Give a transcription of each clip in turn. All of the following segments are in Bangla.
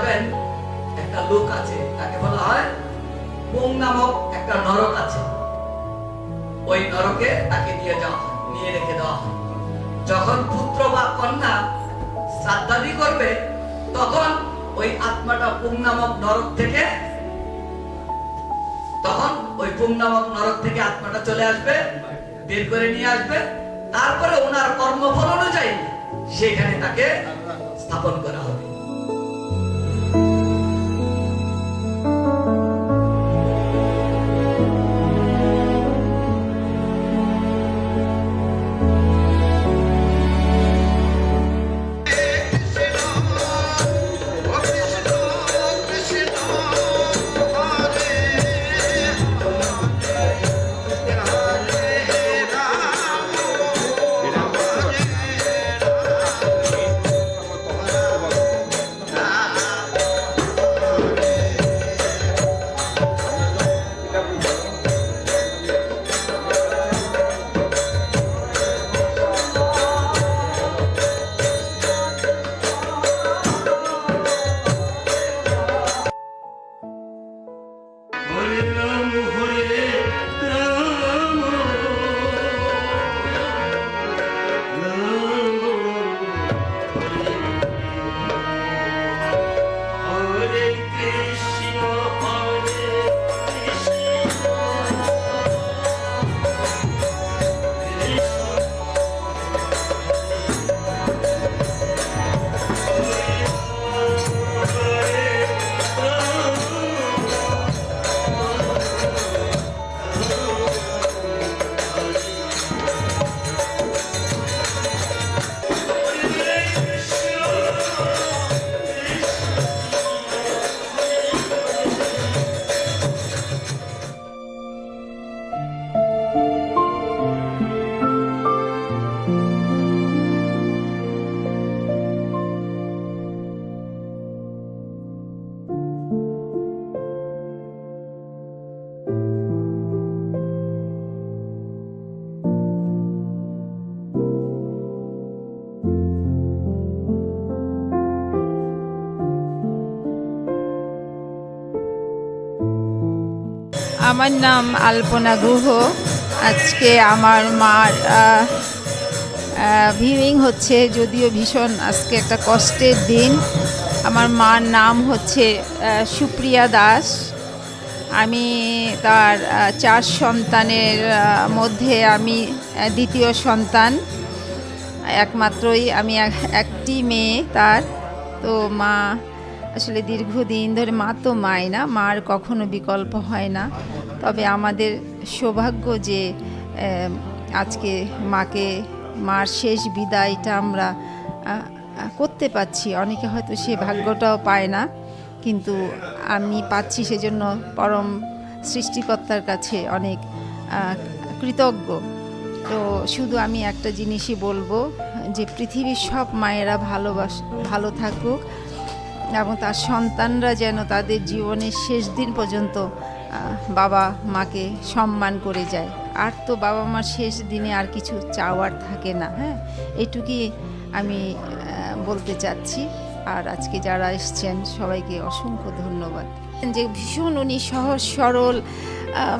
যাবেন, একটা লোক আছে, তাকে বলা হয় পুং নামক একটা নরক আছে। ওই নরকে তাকে নিয়ে যাওয়া হয়, নিয়ে রেখে দেওয়া হয়। যখন পুত্র বা কন্যা শ্রাদ্ধাদি করবে, তখন ওই আত্মাটা পুং নামক নরক থেকে আত্মাটা চলে আসবে, বের করে নিয়ে আসবে। তারপরে ওনার কর্মফল অনুযায়ী সেখানে তাকে স্থাপন করা হবে। আমার নাম আলপনা গুহ। আজকে আমার মার ভিউইং হচ্ছে, যদিও ভীষণ আজকে একটা কষ্টের দিন। আমার মার নাম হচ্ছে সুপ্রিয়া দাস। আমি তার 4 সন্তানের মধ্যে আমি দ্বিতীয় সন্তান। একমাত্রই আমি একটি মেয়ে তার। তো মা আসলে দীর্ঘদিন ধরে, মা তো মাই না, মার কখনো বিকল্প হয় না। তবে আমাদের সৌভাগ্য যে আজকে মার শেষ বিদায়টা আমরা করতে পারছি। অনেকে হয়তো সে ভাগ্যটাও পায় না, কিন্তু আমি পাচ্ছি, সেজন্য পরম সৃষ্টিকর্তার কাছে অনেক কৃতজ্ঞ। তো শুধু আমি একটা জিনিসই বলবো, যে পৃথিবীর সব মায়েরা ভালো থাকুক, এবং তার সন্তানরা যেন তাদের জীবনের শেষ দিন পর্যন্ত বাবা মাকে সম্মান করে যায়। আর তো বাবা মার শেষ দিনে আর কিছু চাওয়ার থাকে না। হ্যাঁ, এটুকুই আমি বলতে চাচ্ছি। আর আজকে যারা এসছেন সবাইকে অসংখ্য ধন্যবাদ। যে ভীষণ উনি সহজ সরল,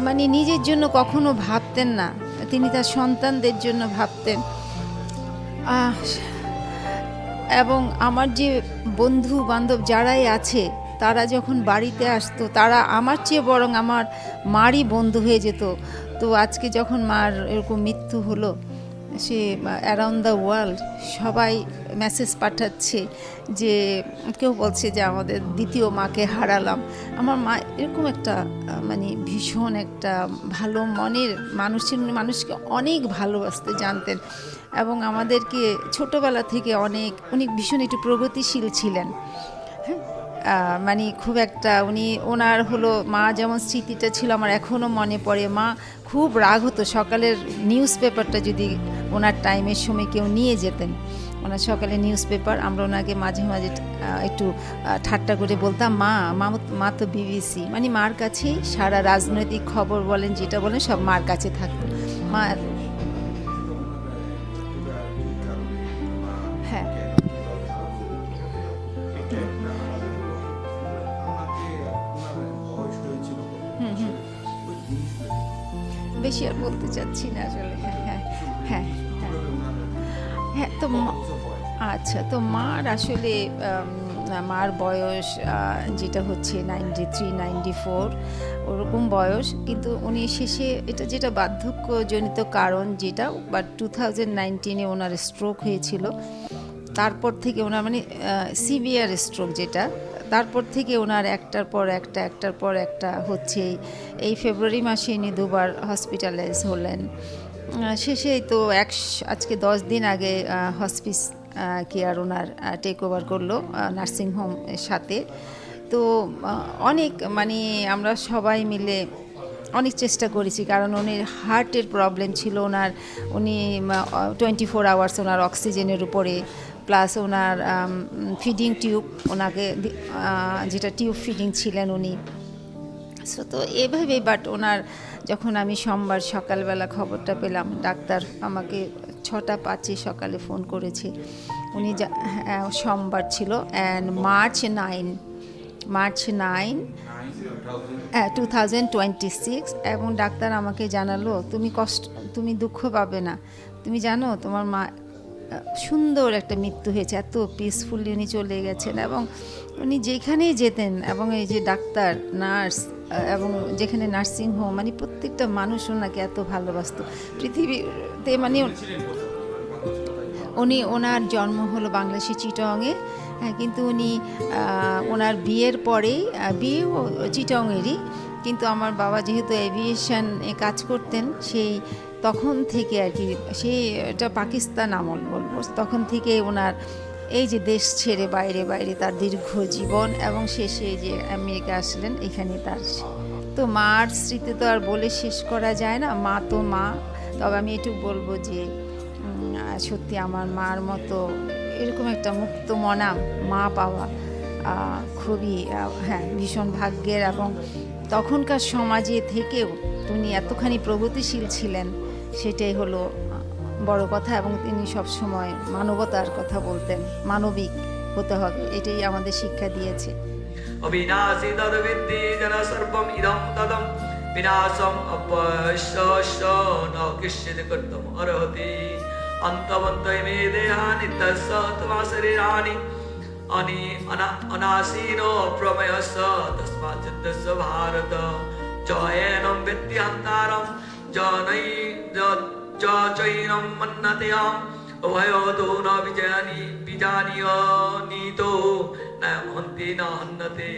মানে নিজের জন্য কখনো ভাবতেন না, তিনি তার সন্তানদের জন্য ভাবতেন। এবং আমার যে বন্ধু বান্ধব যারাই আছে, তারা যখন বাড়িতে আসতো, তারা আমার চেয়ে বরং আমার মারই বন্ধু হয়ে যেত। তো আজকে যখন মার এরকম মৃত্যু হলো, সে অ্যারাউন্ড দ্য ওয়ার্ল্ড সবাই মেসেজ পাঠাচ্ছে, যে কেউ বলছে যে আমাদের দ্বিতীয় মাকে হারালাম। আমার মা এরকম একটা মানে ভীষণ একটা ভালো মনের মানুষকে অনেক ভালোবাসতে জানতেন, এবং আমাদেরকে ছোটোবেলা থেকে উনি ভীষণ একটু প্রগতিশীল ছিলেন। মানে খুব একটা ওনার হলো, মা যেমন স্মৃতিটা ছিল আমার এখনও মনে পড়ে। মা খুব রাগ হতো সকালের নিউজ পেপারটা যদি ওনার টাইমের সময় কেউ নিয়ে যেতেন। ওনার সকালে নিউজ পেপার, আমরা ওনাকে মাঝে মাঝে একটু ঠাট্টা করে বলতাম, মা তো বিবিসি, মানে মার কাছেই সারা রাজনৈতিক খবর বলেন, যেটা বলেন সব মার কাছে থাকতো। মা বেশি আর বলতে চাচ্ছি না আসলে। হ্যাঁ হ্যাঁ হ্যাঁ হ্যাঁ হ্যাঁ। তো আচ্ছা, তো মার আসলে মার বয়স যেটা হচ্ছে 93-94 ওরকম বয়স, কিন্তু উনি শেষে এটা যেটা বার্ধক্যজনিত কারণ যেটা, বাট 2019-এ ওনার স্ট্রোক হয়েছিল। তারপর থেকে ওনার মানে সিভিয়ার স্ট্রোক যেটা, তারপর থেকে ওনার একটার পর একটা হচ্ছেই। এই ফেব্রুয়ারি মাসে ইনি দুবার হসপিটালাইজ হলেন। শেষে তো আজকে 10 দিন আগে হসপিস কেয়ার ওনার টেক ওভার করলো নার্সিংহোম এর সাথে। তো অনেক মানে আমরা সবাই মিলে অনেক চেষ্টা করেছি, কারণ উনি হার্টের প্রবলেম ছিল ওনার। উনি 24 আওয়ার্স ওনার অক্সিজেনের উপরে, প্লাস ওনার ফিডিং টিউব ওনাকে যেটা টিউব ফিডিং ছিলেন উনি। সো তো এভাবেই, বাট ওনার যখন আমি সোমবার সকালবেলা খবরটা পেলাম, ডাক্তার আমাকে 6:05 সকালে ফোন করেছে। উনি সোমবার ছিল, অ্যান্ড মার্চ 9 2026, এবং ডাক্তার আমাকে জানালো তুমি দুঃখ পাবে না, তুমি জানো তোমার মা সুন্দর একটা মৃত্যু হয়েছে। এত পিসফুলি উনি চলে গেছেন, এবং উনি যেখানেই যেতেন, এবং এই যে ডাক্তার নার্স এবং যেখানে নার্সিং হোম, মানে প্রত্যেকটা মানুষ ওনাকে এত ভালোবাসত পৃথিবীতে। মানে ওনার জন্ম হলো বাংলাদেশের চিটাগংয়ে, কিন্তু উনি ওনার বিয়ের পরেই, বিয়েও চিটাগংয়েরই, কিন্তু আমার বাবা যেহেতু এভিয়েশনে কাজ করতেন, তখন থেকে আর কি, এটা পাকিস্তান আমল বলবো, তখন থেকে ওনার এই যে দেশ ছেড়ে বাইরে তার দীর্ঘ জীবন, এবং শেষে যে আমেরিকা আসলেন, এখানে তার। তো মার স্মৃতি তো আর বলে শেষ করা যায় না, মা তো মা। তবে আমি এটুকু বলবো যে সত্যি আমার মার মতো এরকম একটা মুক্ত মনা মা পাওয়া খুবই ভীষণ ভাগ্যের। এবং তখনকার সমাজে থেকেও তিনি এতখানি প্রগতিশীল ছিলেন, সেটাই হলো বড় কথা। এবং তিনি সবসময় মানবতার কথা বলতেন, মানবিক হতে হবে, এটাই আমাদের শিক্ষা দিয়েছে। অবিনাশী তদ্বিদ্ধি জন সর্বম ইদম তদম বিনাশম অপশ্যস্য ন কিঞ্চিৎ কর্তুম অর্হতি অন্তবন্ত মে দেহানি তস্য তমা শরীরাণি অনাসীনো প্রমেয়স্য তস্মাৎ যুদ্ধস্য ভারত জয়েনম বেত্তি হন্তারম চৈনম মন্নতেয়াম উভয়োতো ন বিজানীয় নীতো নয়ম হন্তি ন হন্যতে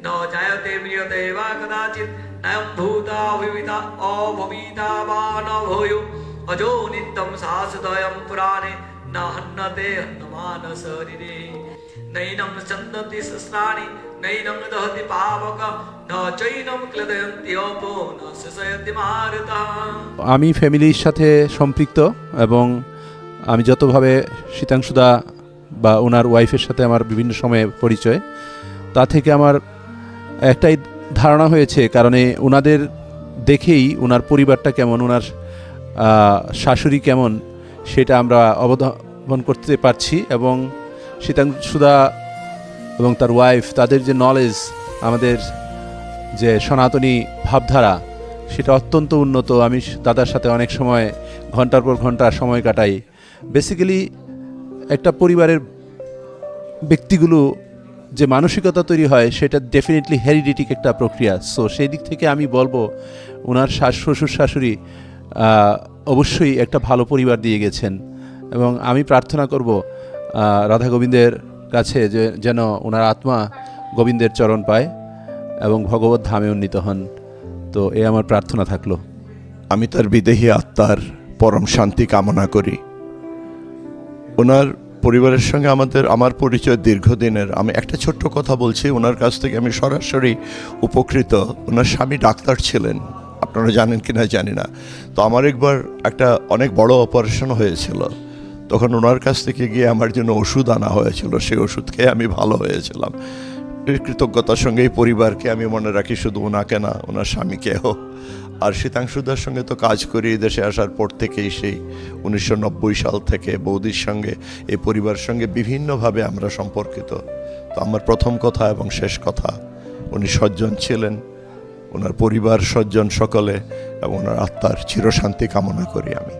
ন জায়তে ম্রিয়তে বা কদাচিৎ নয়ম ভূতা অভবিতা বা ন ভূয়ো অজো নিত্যম শাশ্বতয়ম পুরাণে ন হন্যতে হন্যমান শরীরে নৈনম চন্দতি সহস্রাণি নৈনম দহতি পাবক ন চৈনম ক্লেদয়ন্তি অপো ন শোষয়তি মারুতঃ। আমি ফ্যামিলির সাথে সম্পৃক্ত, এবং আমি যতভাবে শীতাংশুদা বা ওনার ওয়াইফের সাথে আমার বিভিন্ন সময়ে পরিচয়, তা থেকে আমার একটাই ধারণা হয়েছে, কারণে ওনাদের দেখেই ওনার পরিবারটা কেমন, ওনার শাশুড়ি কেমন, সেটা আমরা অবধারণ করতে পারছি। এবং শীতাংশুদা এবং তার ওয়াইফ, তাদের যে নলেজ, আমাদের যে সনাতনী ভাবধারা, সেটা অত্যন্ত উন্নত। আমি দাদার সাথে অনেক সময় ঘন্টার পর ঘন্টা সময় কাটাই। বেসিক্যালি একটা পরিবারের ব্যক্তিগুলো যে মানসিকতা তৈরি হয়, সেটা ডেফিনেটলি হেরিডিটিক একটা প্রক্রিয়া। সো সেই দিক থেকে আমি বলবো ওনার শ্বশুর শাশুড়ি অবশ্যই একটা ভালো পরিবার দিয়ে গেছেন, এবং আমি প্রার্থনা করব রাধা গোবিন্দের কাছে যেন ওনার আত্মা গোবিন্দের চরণ পায় এবং ভগবত ধামে উন্নীত হন। তো এ আমার প্রার্থনা থাকলো। আমি তার বিদেহী আত্মার পরম শান্তি কামনা করি। ওনার পরিবারের সঙ্গে আমার পরিচয় দীর্ঘদিনের। আমি একটা ছোট্ট কথা বলছি, ওনার কাছ থেকে আমি সরাসরি উপকৃত। ওনার স্বামী ডাক্তার ছিলেন, আপনারা জানেন কি না জানি না। তো আমার একবার একটা অনেক বড় অপারেশন হয়েছিল, তখন ওনার কাছ থেকে গিয়ে আমার জন্য ওষুধ আনা হয়েছিল। সেই ওষুধ খেয়ে আমি ভালো হয়েছিলাম। কৃতজ্ঞতার সঙ্গে এই পরিবারকে আমি মনে রাখি, শুধু ওনাকে না, ওনার স্বামীকেও। আর শীতাংশুদার সঙ্গে তো কাজ করি দেশে আসার পর থেকেই, সেই 1990 সাল থেকে বৌদির সঙ্গে, এই পরিবারের সঙ্গে বিভিন্নভাবে আমরা সম্পর্কিত। তো আমার প্রথম কথা এবং শেষ কথা, উনি সজ্জন ছিলেন, ওনার পরিবার স্বজন সকলে এবং ওনার আত্মার চিরশান্তি কামনা করি আমি।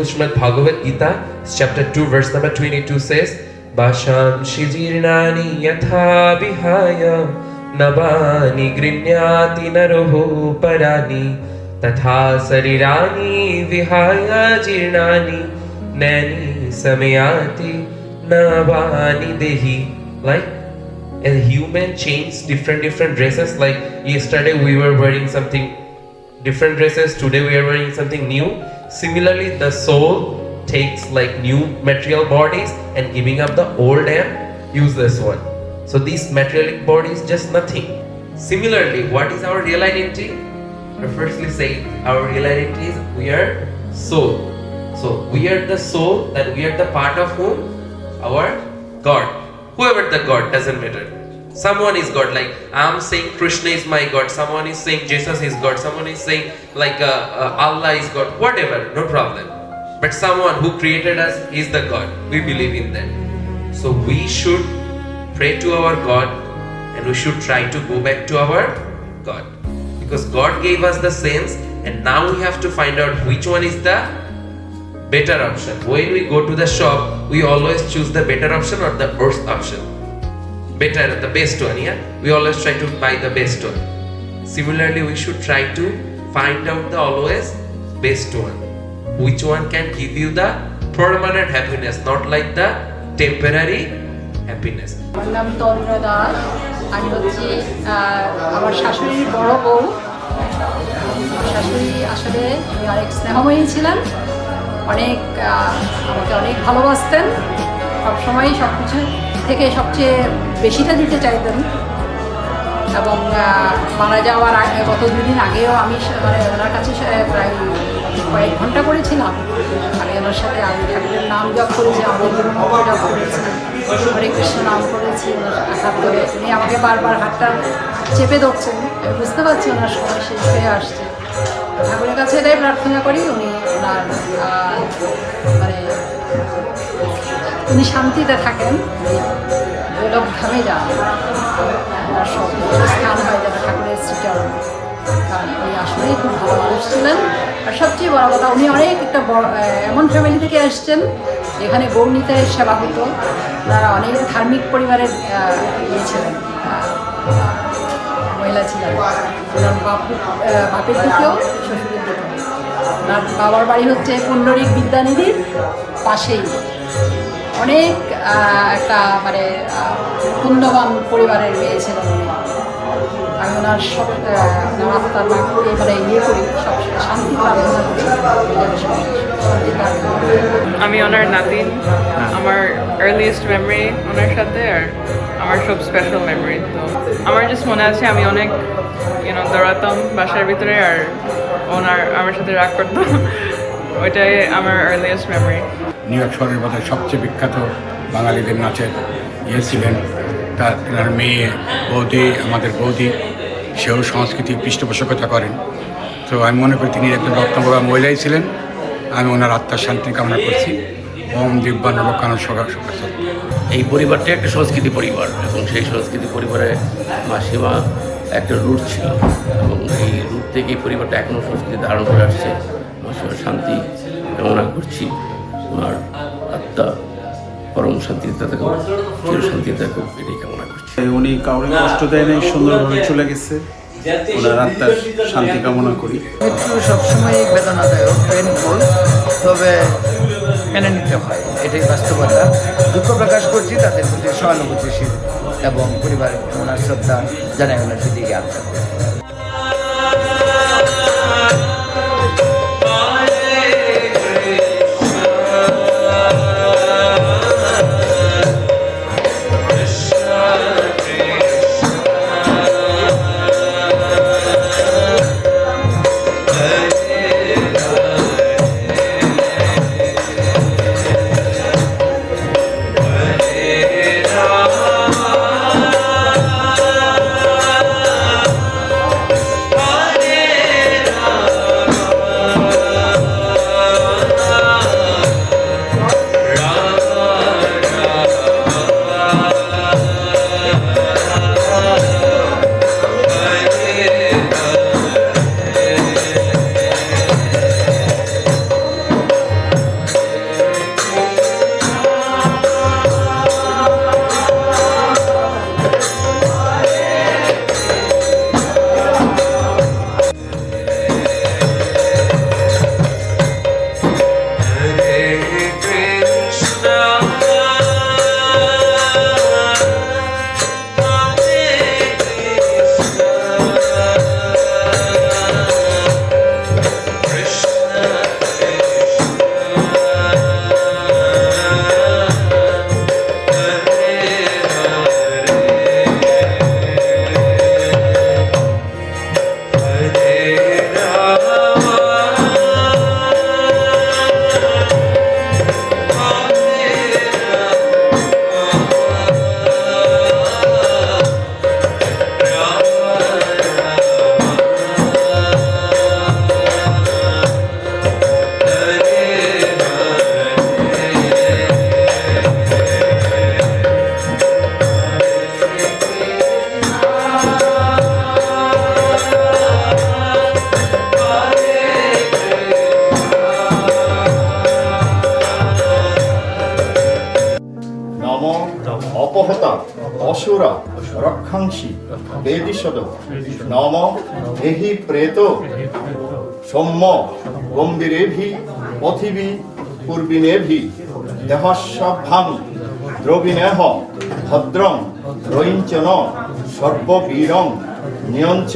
Srimad Bhagavad Gita, chapter 2, verse number 22 says, Basham shijirnani yatha vihaya nabani grinyati naroho parani tatha sarirani vihaya jirnani nani samayati nabani dehi. Like a human changes different dresses. Like yesterday we were wearing something different dresses, today we are wearing something new. Similarly, the soul takes like new material bodies and giving up the old and useless one. So these materialistic bodies just nothing. Similarly, what is our real identity? I firstly say our real identity is we are soul. So we are the soul, that we are the part of whom? Our God. Whoever the God, doesn't matter. Someone is God, like I'm saying Krishna is my God, someone is saying Jesus is God, someone is saying like Allah is God, whatever, no problem. But someone who created us is the God, we believe in that. So we should pray to our God and we should try to go back to our God. Because God gave us the sense and now we have to find out which one is the better option. When we go to the shop, we always choose the better option or the worst option. Better, the best one, yeah? We always try to buy the best one. Similarly, we should try to find out the always best one. Which one can give you the permanent happiness, not like the temporary happiness. আমার নাম তন্দ্রা দাস। আমি হচ্ছে আমার শাশুড়ির বড় বউ। শাশুড়ি আসলে অনেক স্নেহময়ী ছিলেন, আমাকে অনেক ভালোবাসতেন, সবসময় সব কিছু থেকে সবচেয়ে বেশিটা দিতে চাইতেন। এবং মারা যাওয়ার আগে গত 2 দিন আগেও আমি মানে ওনার কাছে প্রায় কয়েক ঘন্টা করেছিলাম। আমি ওনার সাথে আমি ঠাকুরের নাম জপ করেছি, আমাদের গুরুমন্ত্র জপ করেছি, হরে কৃষ্ণ নাম করেছি ওনার হাত ধরে। উনি আমাকে বারবার হাতটা চেপে ধরছেন, আমি বুঝতে পারছি ওনার সময় শেষ হয়ে আসছে। ঠাকুরের কাছে এটাই প্রার্থনা করি উনি ওনার মানে উনি শান্তিতে থাকেন, গোলক ধামে যান, ওনার সব স্থান হয় যেন ঠাকুরের শ্রীচরণ। কারণ উনি আসলেই খুব ভালো মানুষ ছিলেন। আর সবচেয়ে বড় কথা, উনি অনেক একটা বড় এমন ফ্যামিলি থেকে এসছেন যেখানে গৌরনীতে সেবা হতো। ওনারা অনেক ধার্মিক পরিবারের ইয়ে ছিলেন, মহিলা ছিলেন। ওনার বাপের দিকেও শ্বশুরের দিকেও। ওনার বাবার বাড়ি হচ্ছে পুণ্ডরিক বিদ্যানিধির পাশেই। অনেক একটা মানে পুণ্যবান পরিবারের মেয়ে ছিলেন উনি। আমি ওনার সব ওনার আত্মার মানে ইয়ে করি, সব শান্তি প্রার্থনা করি, শান্তি প্রার্থনা করি। আমি ওনার নাতিন। আমার আর্লিয়েস্ট মেমরি ওনার সাথে, আর আমার সব স্পেশাল মেমরি। তো আমার জাস্ট মনে আছে আমি অনেক দৌড়াতাম বাসার ভিতরে, আর ওনার আমার সাথে রাগ করতো। ওইটাই আমার আর্লিয়েস্ট মেমরি। নিউ ইয়র্ক শহরের মধ্যে সবচেয়ে বিখ্যাত বাঙালিদের নাচের ছিলেন। তার মেয়ে বৌদি, আমাদের বৌদি, সেও সংস্কৃতি পৃষ্ঠপোষকতা করেন। তো আমি মনে করি তিনি একজন রত্নপ্রভা মহিলাই ছিলেন। আমি ওনার আত্মার শান্তি কামনা করছি। ওম দিব্যান লোকানো সকাল। এই পরিবারটা একটা সংস্কৃতি পরিবার, এবং সেই সংস্কৃতি পরিবারে মাসিমা একটা রুট ছিল, এবং এই রুট থেকে এই পরিবারটা এখনও সংস্কৃতি ধারণ করে আসছে। মাসিমার শান্তি কামনা করছি, ওনার আত্মা পরম শান্তিতে থাকুক, চির শান্তিতে থাকুক, এটাই কামনা করছি। উনি কাউরে কষ্ট দেয় নাই, সুন্দরভাবে চলে গেছে। ওনার আত্মার শান্তি কামনা করি। মৃত্যু সবসময় বেদনাদায়ক, পেনফুল, তবে মেনে নিতে হয়, এটাই বাস্তবতা। দুঃখ প্রকাশ করছি তাদের প্রতি সহানুভূতিশীল এবং পরিবারের ওনার শ্রদ্ধা জানাই ওনার দিকে আত্মা। অপহতা অসুরা রক্ষাংসি বেদিষদ নম এহি প্রেত সৌম্য গম্ভীরেভি পথিবী পূর্বিনেভি দেহস্যভাং দ্রবিণেহ ভদ্রং রয়িঞ্চন সর্ববীরং নিয়ঞ্চ।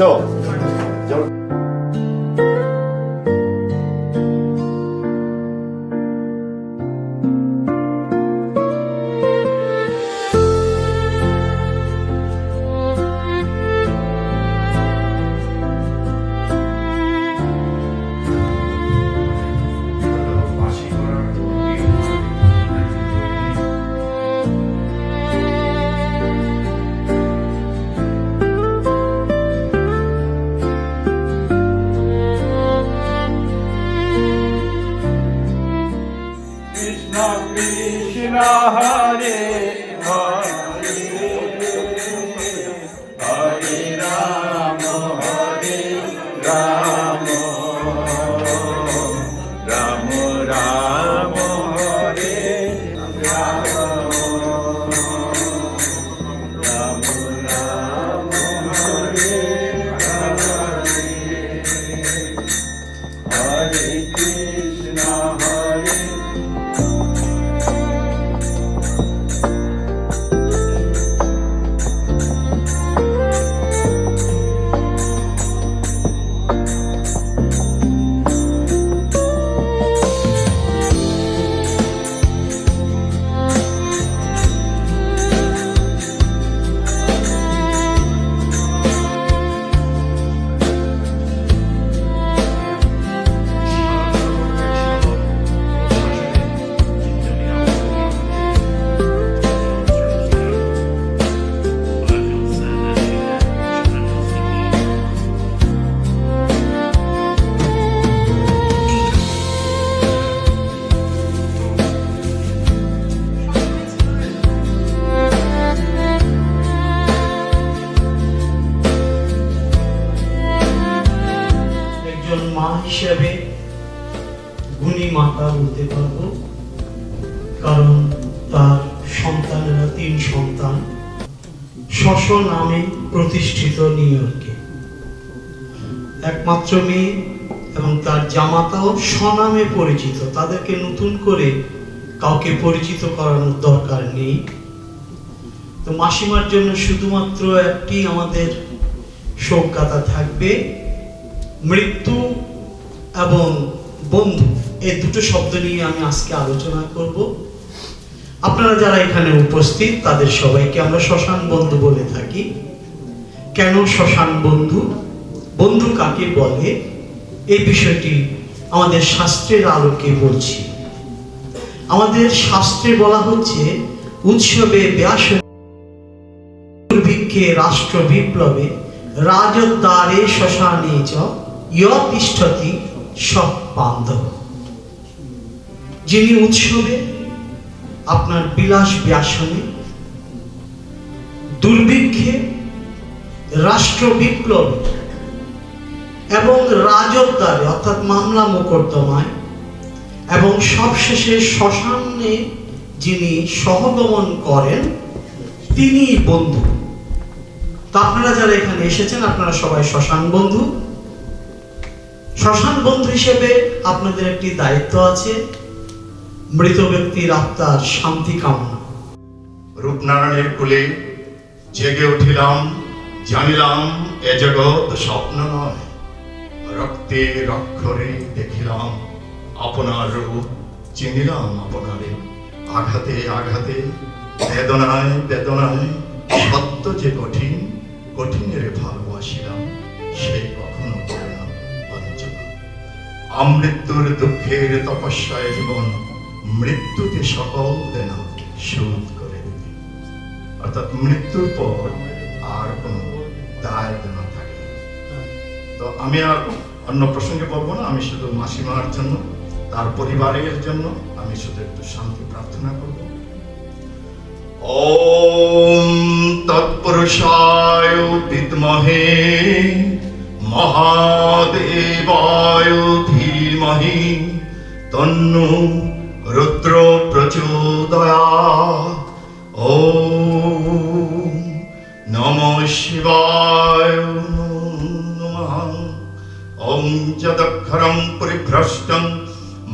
রাম রাম রাম হরে রাম রাম রাম হরে হরে কৃষ্ণ হরে একজন মা হিসেবে গুণী মাতা বলতে পারবো, কারণ তার সন্তানেরা 3 সন্তান শশ নামে প্রতিষ্ঠিত নিউ ইয়র্কে, একমাত্র মেয়ে এবং তার জামাতাও স্বনামে পরিচিত। তাদেরকে নতুন করে কাউকে পরিচিত করানোর দরকার নেই। তো মাসিমার জন্য শুধুমাত্র একটি আমাদের শোকগাথা থাকবে, মৃত্যু এবং বন্ধু, এই দুটো শব্দ নিয়ে আমি আজকে আলোচনা করব। আপনারা যারা এখানে উপস্থিত তাদের সবাইকে আমরা শ্মশান বন্ধু বলে থাকি। কেন শ্মশান বন্ধু, বন্ধু কাকে বলে, এই বিষয়টি আমাদের শাস্ত্রের আলোকে বলছি। আমাদের শাস্ত্রে বলা হচ্ছে, উৎসবে ব্যাস দুর্ভিক্ষে রাষ্ট্র বিপ্লবে রাজদ্বারে শ্মশানে চ তিষ্ঠতি সব বান্ধব। যিনি উৎসবে, আপনার বিলাস ব্যাসনে, দুর্ভিক্ষে, রাষ্ট্র বিপ্লবে এবং রাজদ্বারে অর্থাৎ মামলা মোকদ্দমায় এবং সবশেষে শ্মশানে যিনি সহগমন করেন তিনি বন্ধু। তো আপনারা যারা এখানে এসেছেন আপনারা সবাই শ্মশান বন্ধু। শ্মশান বন্ধু হিসেবে আপনাদের একটি দায়িত্ব আছে, মৃত ব্যক্তির আত্মার শান্তি কামনা। রূপনারায়ণের কোলে জেগে উঠিলাম, জানিলাম এ জগৎ স্বপ্ন নয়। রক্তের অক্ষরে দেখিলাম আপনার রূপ, চিনিলাম আপনারে। আঘাতে আঘাতে, বেদনায় বেদনায়, সত্য যে কঠিন, কঠিনের ভালোবাসিলাম, সেই কখনো করে না বঞ্চনা। আমৃত্যুর দুঃখের তপস্যায় জীবন, মৃত্যুতে সকল দেনা শোধ করে দিতে। অর্থাৎ মৃত্যুর পর আর কোনো দায় দেনা থাকে। তো আমি আর অন্য প্রসঙ্গে বলবো না, আমি শুধু মাসিমার জন্য, তার পরিবারের জন্য আমি শুধু একটু শান্তি প্রার্থনা করব। ওম তৎপুরুষায় বিদ্মহে মহাদেবায় ধীমহি তন্নো রুদ্র প্রচোদয়াৎ। ওম নমঃ শিবায় নমঃ। ওম যদক্ষরং পরিভ্রষ্টং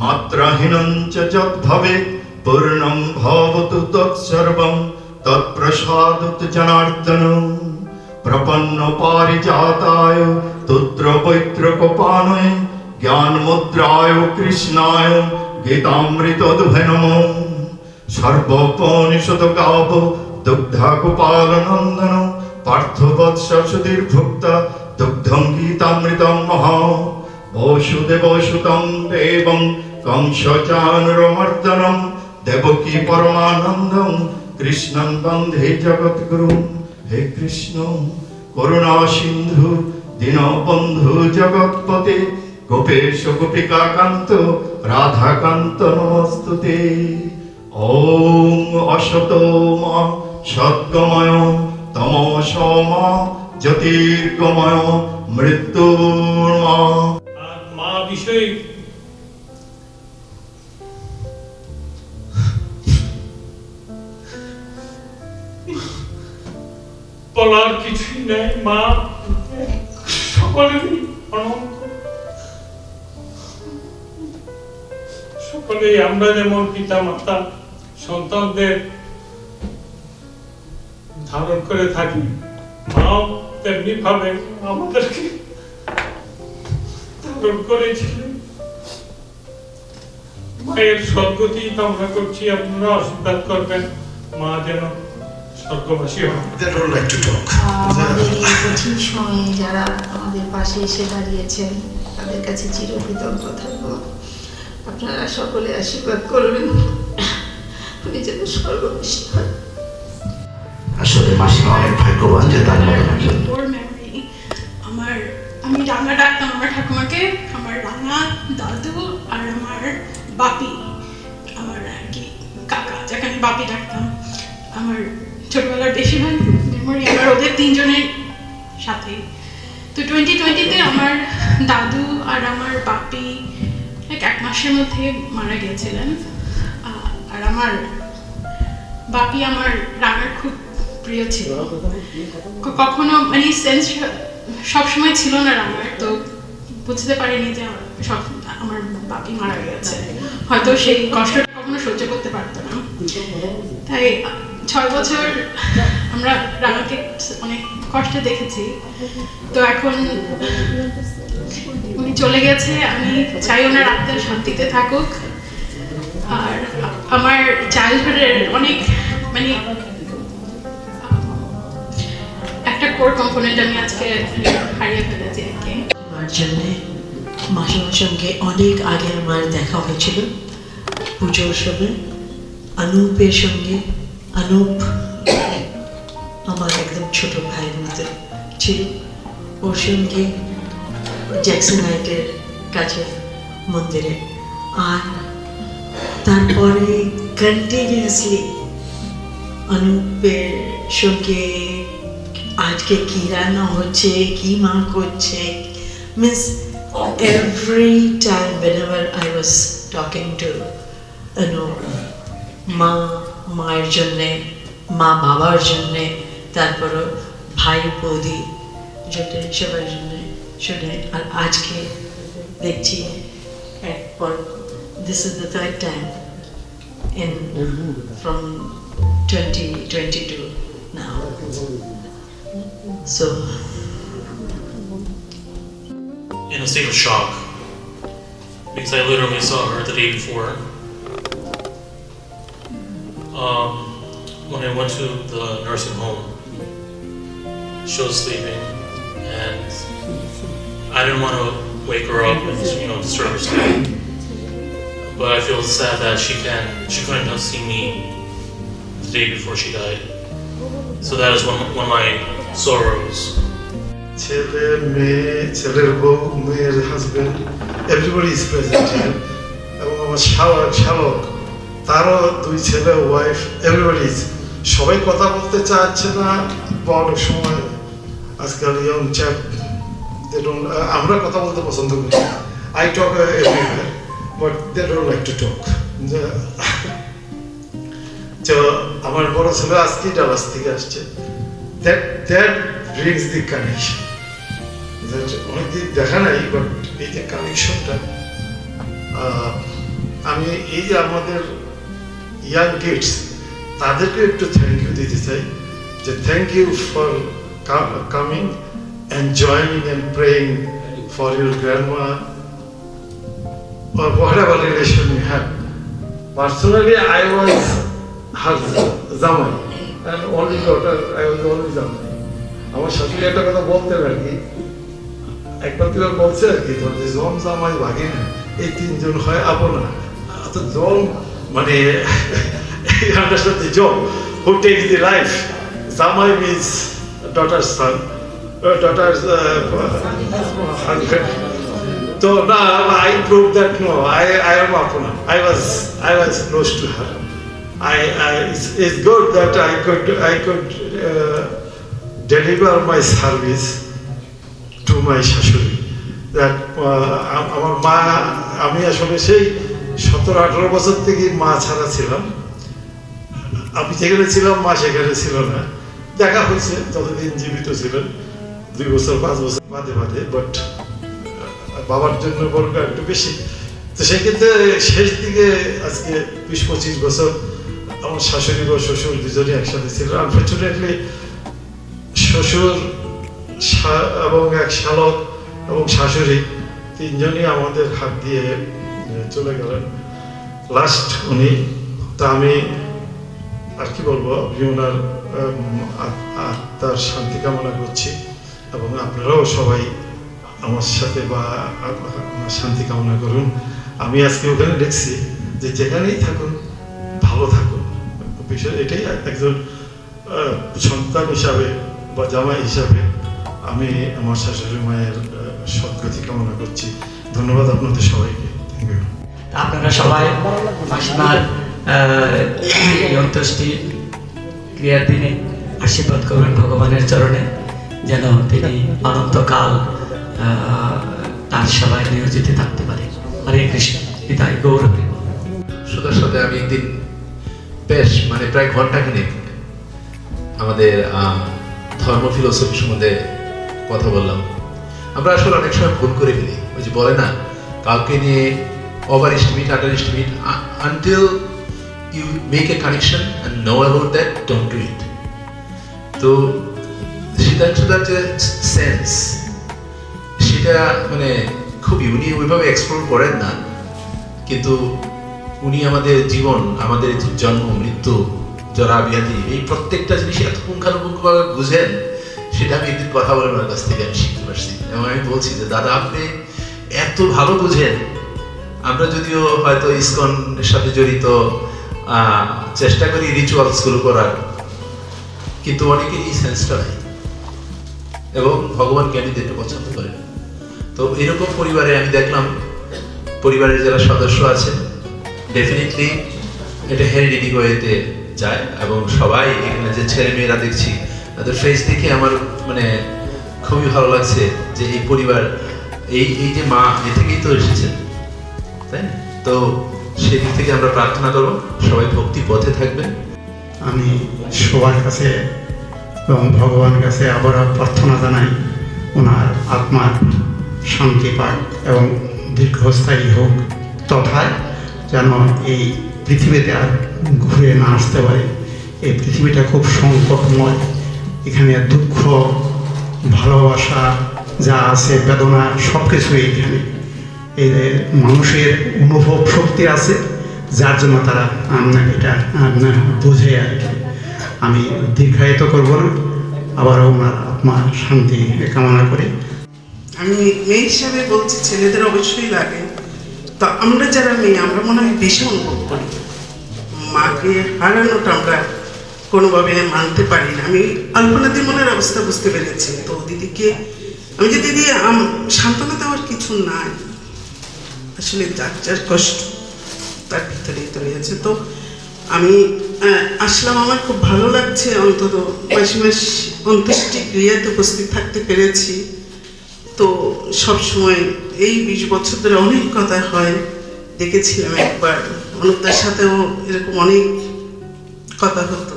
মাত্রাহীনং চ যৎ ভবেৎ পূর্ণং ভবতু তৎসর্বং তৎপ্রসাদতু জনার্দন। প্রপন্ন পারিজাতায় তুত্র পৈত্রকোপানয়ে জ্ঞান মুদ্রায় কৃষ্ণায় গীতামৃত দুহে নমঃ। সর্বোপনিষদ গাব দুগ্ধা গোপাল নন্দন পার্থবৎস সুধীর্ভুক্ত দুগ্ধং গীতামৃতং মহা। বসুদেব সুতং দেবং কংসচানুরমর্দনং দেবকী পরমানন্দং কৃষ্ণং বন্দে জগদ্গুরুং। হে কৃষ্ণ করুণা সিন্ধু দীনবন্ধু জগৎপতে গোপেশ গোপিকা কান্ত রাধাকান্ত নমস্তুতে। ওম অসতো মা সদ্গময় তমসো মা জ্যোতির্গময় মৃত্যুর মা। আর মা বিষয়ে বলার কিছুই নেই। মা সকলেরই অনন্ত, সকলেই আমরা যেমন পিতা মাতা সন্তানদের ধারণ করে থাকি, মাও তেমনি ভাবে আমাদেরকে ধারণ করেছিলেন। মায়ের সদ্গতি কামনা করছি, আপনারা আশীর্বাদ করবেন মা যেন স্বর্গবাসী হন। আমাদের এই কঠিন সময়ে যারা আমাদের পাশে এসে দাঁড়িয়েছেন তাদের কাছে চিরকৃতজ্ঞ থাকবো। আপনারা সকলে আশীর্বাদ করবেন উনি যেন স্বর্গবাসী হন। আসলে মাসিমা অনেক ভাগ্যবান যে তার মতন একজন। আমি রাঙা ডাকতাম আমার ঠাকুমাকে, আমার রাঙা দাদু আর আমার বাপি, আমার আর কি কাকা যাকে আমি বাপি ডাকতাম। আমার ছোটবেলার বেশিরভাগ মেমোরি আমার ওদের তিনজনের সাথে। তো 2020-তে আমার দাদু আর আমার বাপি এক মাসের মধ্যে মারা গিয়েছিলেন। আর আমার বাপি আমার রাঙার খুব প্রিয় ছিল। কখনো মানে সেন্স সবসময় ছিল না রাঙার, তো বুঝতে পারিনি যে আমার বাপি মারা গেছে। হয়তো সেই কষ্টটা কখনো সহ্য করতে পারতো না। তাই 6 বছর আমরা রাঙাকে অনেক কষ্টে দেখেছি। তো এখন উনি চলে গেছে, আমি চাই ওনার আত্মার শান্তিতে থাকুক। আর আমার চাইল্ডহুডের অনেক মানে একটা কোর কম্পোনেন্ট আমি আজকে হারিয়ে ফেলেছি আর কি। আমার জন্যে মাসিমার সঙ্গে অনেক আগে আমার দেখা হয়েছিল পুজোর সময় অনুপের সঙ্গে। অনুপ আমার একদম ছোট ভাইয়ের মতো ছিল। ওর সঙ্গে জ্যাকসন হাইটের কাছে মন্দিরে। আর তারপরে কন্টিনিউয়াসলি অনুপের সঙ্গে আজকে কি রান্না হচ্ছে, কি মা করছে, means every time whenever I was talking to মায়ের জন্যে, মা বাবার জন্যে, তারপরও ভাই বৌদি জন্য, সবার জন্য শুনে। আর আজকে দেখছি একবার this is the third time from 2022 now. So in a state of shock because I literally saw her the day before. When I went to the nursing home, she was sleeping, and I didn't want to wake her up and disturb her sleep. But I feel sad that she couldn't have seen me the day before she died. So that is one of my sorrows. ছেলে মেয়ে, ছেলের বউ, মেয়ের husband, everybody is present here. এবং আমার শালক, তারও 2 ছেলে, ওয়াইফ, এভরিবডি ইজ। সবাই কথা বলতে চাচ্ছে না বা অনেক সময় আজকাল ইয়ং চ্যাপ আমরা কথা বলতে পছন্দ করি। I talk everywhere but they don't like to talk. তো আমার বড় ছেলে আজকে ডালাস থেকে আসছে। That brings the connection. অনেকদিন দেখা নাই, বাট এই যে কানেকশনটা, আমি এই যে আমাদের ইয়াং কিডস তাদেরকে একটু থ্যাংক ইউ দিতে চাই, যে thank you for coming and joining and praying for your grandma or whatever relation you have. Personally, I was her জামাই and only daughter. I was the only জামাই. আমার শাশুড়ি একটা কথা বলতেন আর কি, একবার দুবার বলছে আর কি, ধর যে জম জামাই ভাগে না, এই 3 জন হয় আপনা। তো জম মানে understand the job who takes the life. Zamai means daughter's son, daughter's husband. So now I proved that no, I am apuna. I was close to her. It's good that I could deliver my service to my শাশুড়ি। আমার মা, আমি আসলে সেই 17-18 বছর থেকে মা ছাড়া ছিলাম। আমি যেখানে ছিলাম মা সেখানে ছিল না। দেখা হয়েছে যতদিন জীবিত ছিলেন, 2 বছর 5 বছর বাদে বাদে, বাট বাবার জন্য বলবো একটু বেশি। তো সেক্ষেত্রে শেষ দিকে আজকে 20-25 বছর আমার শাশুড়ি বা শ্বশুর দুজনই একসাথে ছিল। আনফর্চুনেটলি শ্বশুর এবং এক শালক এবং শাশুড়ি 3জনই আমাদের হাত দিয়ে চলে গেলেন লাস্ট উনি। তা আমি আর কি বলবো, আমি ওনার আত্মার শান্তি কামনা করছি এবং আপনারাও সবাই আমার সাথে বা শান্তি কামনা করুন। আমি আজকে ওখানে দেখছি যে যেখানেই থাকুন ভালো থাকুন। বিষয় এটাই, একজন সন্তান হিসাবে বা জামাই হিসাবে আমি আমার শাশুড়ি মায়ের সদ্গতি কামনা করছি। ধন্যবাদ আপনাদের সবাইকে। Thank you. আপনারা সবাই মাসিমার এই অন্ত্যেষ্টি ক্রিয়ার দিনে আশীর্বাদ করবেন ভগবানের চরণে, যেন তিনি অনন্তকাল তার সবাই নিয়োজিত থাকতে পারে। হরে কৃষ্ণ। পিতাই গৌরব। সুতার সাথে আমি একদিন বেশ প্রায় ঘন্টাখানেক আমাদের ধর্ম ফিলোসফি সম্বন্ধে কথা বললাম। আমরা আসলে অনেক সময় ভুল করে ফেলি, ওই যে বলে না, কাউকে নিয়ে over estimate, under estimate, until you make a connection and know about that, don't do it. তো সিদ্ধান্তটার যে সেন্স, সেটা খুবই, উনি ওইভাবে এক্সপ্লোর করেন না, কিন্তু উনি আমাদের জীবন, আমাদের জন্ম মৃত্যু, জরা ব্যাধি, এই প্রত্যেকটা জিনিস এত পুঙ্খানুপুঙ্খভাবে বুঝেন, সেটা আমি একদিন কথা বলে ওনার কাছ থেকে আমি শিখতে পারছি। এবং আমি বলছি যে দাদা, আপনি এত ভালো বুঝেন, আমরা যদিও হয়তো ইসকনের সাথে জড়িত, চেষ্টা করি রিচুয়ালসগুলো করার, কিন্তু অনেকের এই সেন্সটা নাই এবং ভগবান জ্ঞানীদেরকে পছন্দ করেন। তো এরকম পরিবারে আমি দেখলাম, পরিবারের যারা সদস্য আছেন, ডেফিনেটলি এটা হেরিডিটি ওয়েতে যায় এবং সবাই এখানে যে ছেলে মেয়েরা দেখছি তাদের ফেস দেখে আমার খুবই ভালো লাগছে যে এই পরিবার, এই যে মা, এ থেকেই তো এসেছেন, তাই না? তো সেদিক থেকে আমরা প্রার্থনা করবো সবাই ভক্তি পথে থাকবেন। আমি সবার কাছে এবং ভগবানের কাছে আবারও প্রার্থনা জানাই ওনার আত্মার শান্তি পাক এবং দীর্ঘস্থায়ী হোক, তথা যেন এই পৃথিবীতে আর ঘুরে না আসতে পারে। এই পৃথিবীটা খুব সংকটময়, এখানে দুঃখ, ভালোবাসা যা আছে, বেদনা, সব কিছুই এখানে। এই মানুষের অনুভব শক্তি আছে, যার জন্য তারা এটা বোঝে আর কি। আমি দীর্ঘায়িত করব না, আবারও ওনার আত্মার শান্তি কামনা করি। আমি মেয়ে হিসাবে বলছি, ছেলেদের অবশ্যই লাগে, তো আমরা যারা মেয়ে, আমরা মনে হয় বেশি অনুভব করি। মাকে হারানোটা আমরা কোনোভাবে মানতে পারি না। আমি আলপনাদি মনের অবস্থা বুঝতে পেরেছি। তো দিদিকে আমি যে দিদি, সান্ত্বনা দেওয়ার কিছু নাই, আসলে যার যার কষ্ট তার ভিতরে রয়েছে। তো আমি আসলাম, আমার খুব ভালো লাগছে, অন্তত মাসিমাস অন্ত্যেষ্টি ক্রিয়াতে উপস্থিত থাকতে পেরেছি। তো সবসময় এই 20 বছর ধরে অনেক কথা হয়, দেখেছিলাম একবার অনুপদার সাথেও এরকম অনেক কথা হতো।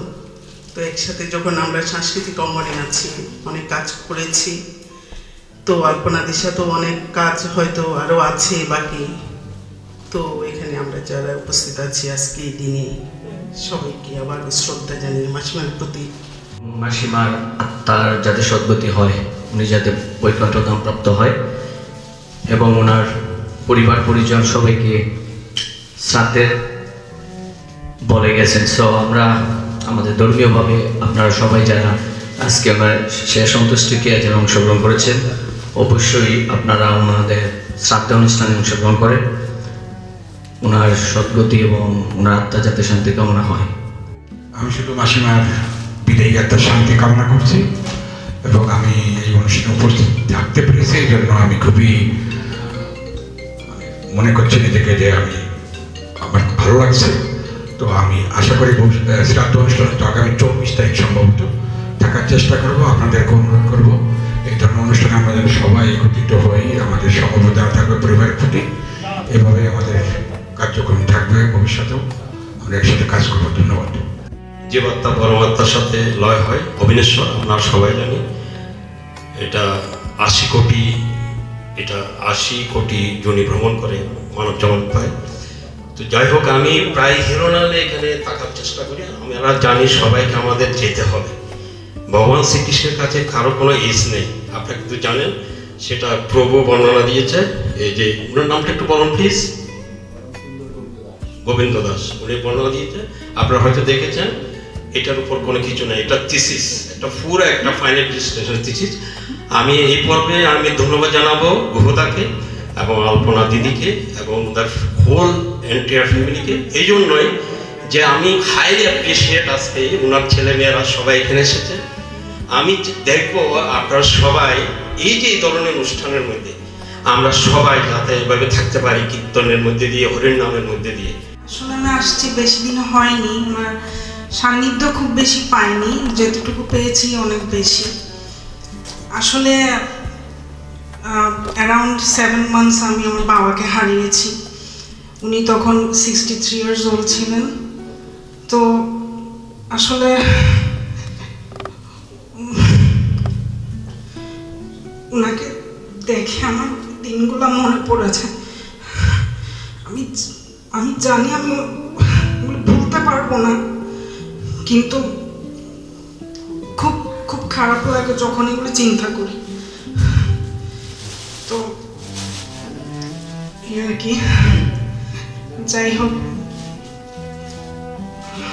তো একসাথে যখন আমরা সাংস্কৃতিক অঙ্গনে আছি, অনেক কাজ করেছি, তো আলপনাদির সাথেও অনেক কাজ হয়তো আরও আছে বাকি। তো এখানে আমরা যারা উপস্থিত আছি আজকে এই দিনে, সবাইকে আবার শ্রদ্ধা জানিয়ে মাসিমার প্রতি, মাসিমার আত্মার যাতে সদ্গতি হয়, উনি যাতে বৈকুণ্ঠধাম প্রাপ্ত হয় এবং ওনার পরিবার পরিজন সবাইকে শ্রাদ্ধের বলে গেছেন। সো আমরা আমাদের ধর্মীয়ভাবে আপনারা সবাই যারা আজকে আমার শেষ অন্ত্যেষ্টি ক্রিয়াতে অংশগ্রহণ করেছেন, অবশ্যই আপনারা ওনাদের শ্রাদ্ধ অনুষ্ঠানে অংশগ্রহণ করেন। ওনার সদ্গতি এবং ওনার আত্মা যাতে শান্তি কামনা হয়। আমি শুধু মাসিমার বিদায়ী আত্মার শান্তি কামনা করছি এবং আমি এই অনুষ্ঠানে উপস্থিত থাকতে পেরেছি, এই জন্য আমি খুবই মনে করছি নিজেকে যে আমার ভালো লাগছে। তো আমি আশা করি শ্রাদ্ধ অনুষ্ঠানে তো আগামী 24 তারিখ সম্ভবত থাকার চেষ্টা করব, আপনাদেরকে অনুরোধ করবো এই ধরনের অনুষ্ঠানে আমরা যেন সবাই একত্রিত হই, আমাদের সমবেদনা থাকবে পরিবারের প্রতি, এভাবে আমাদের কার্যক্রম থাকবে ভবিষ্যতেও, আমরা একসাথে কাজ করবো। ধন্যবাদ। জীবাত্মা পরমাত্মার সাথে লয় হয়, অবিনশ্বর, আমরা সবাই জানি। এটা 80 কোটি জনি ভ্রমণ করে মানব জগৎ পায়। তো যাই হোক, আমি প্রায় হিরোনালে এখানে থাকার চেষ্টা করি। আমরা জানি সবাইকে আমাদের যেতে হবে। ভগবান শ্রীকৃষ্ণের কাছে কারো কোনো এজ নেই, আপনারা কিন্তু জানেন, সেটা প্রভু বর্ণনা দিয়েছে। এই যে ওনার নামটা একটু বলুন প্লিজ। গোবিন্দ দাস, উনি বর্ণনা দিয়েছে, আপনারা হয়তো দেখেছেন। এটার উপর কোনো কিছু নেই, এটা থিসিস, একটা পুরো একটা ফাইনাল ডিসকাশন থিসিস। আমি এই পর্বে আমি ধন্যবাদ জানাবো গুহদাকে এবং আলপনা দিদিকে এবং তার হোল এন্টায়ার ফ্যামিলিকে, এই জন্যই যে আমি হাইলি অ্যাপ্রিসিয়েট আজকে ওনার ছেলেমেয়েরা সবাই এখানে এসেছে। আমি দেখবো আপনারা সবাই এই যে এই ধরনের অনুষ্ঠানের মধ্যে আমরা সবাই যাতে এভাবে থাকতে পারি, কীর্তনের মধ্যে দিয়ে, হরির নামের মধ্যে দিয়ে। আসলে আমি আসছি বেশি দিন হয়নি, ওনার সান্নিধ্য খুব বেশি পাইনি, যেতটুকু পেয়েছি অনেক বেশি। আসলে অ্যারাউন্ড 7 মান্থস আমি আমার বাবাকে হারিয়েছি। উনি তখন 63 ইয়ার্স ওল্ড ছিলেন। তো আসলে ওনাকে দেখে আমার দিনগুলো মনে পড়েছে। আমি জানি আমি ভুলতে পারবো না, কিন্তু খুব খুব খারাপ লাগে যখন এগুলো চিন্তা করি। তো এই আর কি, যাই হোক,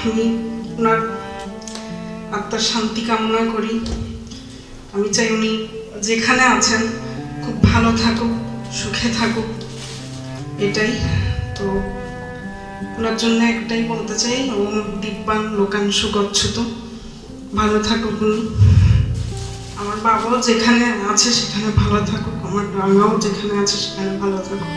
আমি ওনার আত্মার শান্তি কামনা করি। আমি চাই উনি যেখানে আছেন খুব ভালো থাকুক, সুখে থাকুক, এটাই। তো ওনার জন্য একটাই বলতে চাই, ওম দিব্যান লোকাংশু গচ্ছুত, ভালো থাকুক উনি। আমার বাবাও যেখানে আছে সেখানে ভালো থাকুক, আমার রাঙাও যেখানে আছে সেখানে ভালো থাকুক।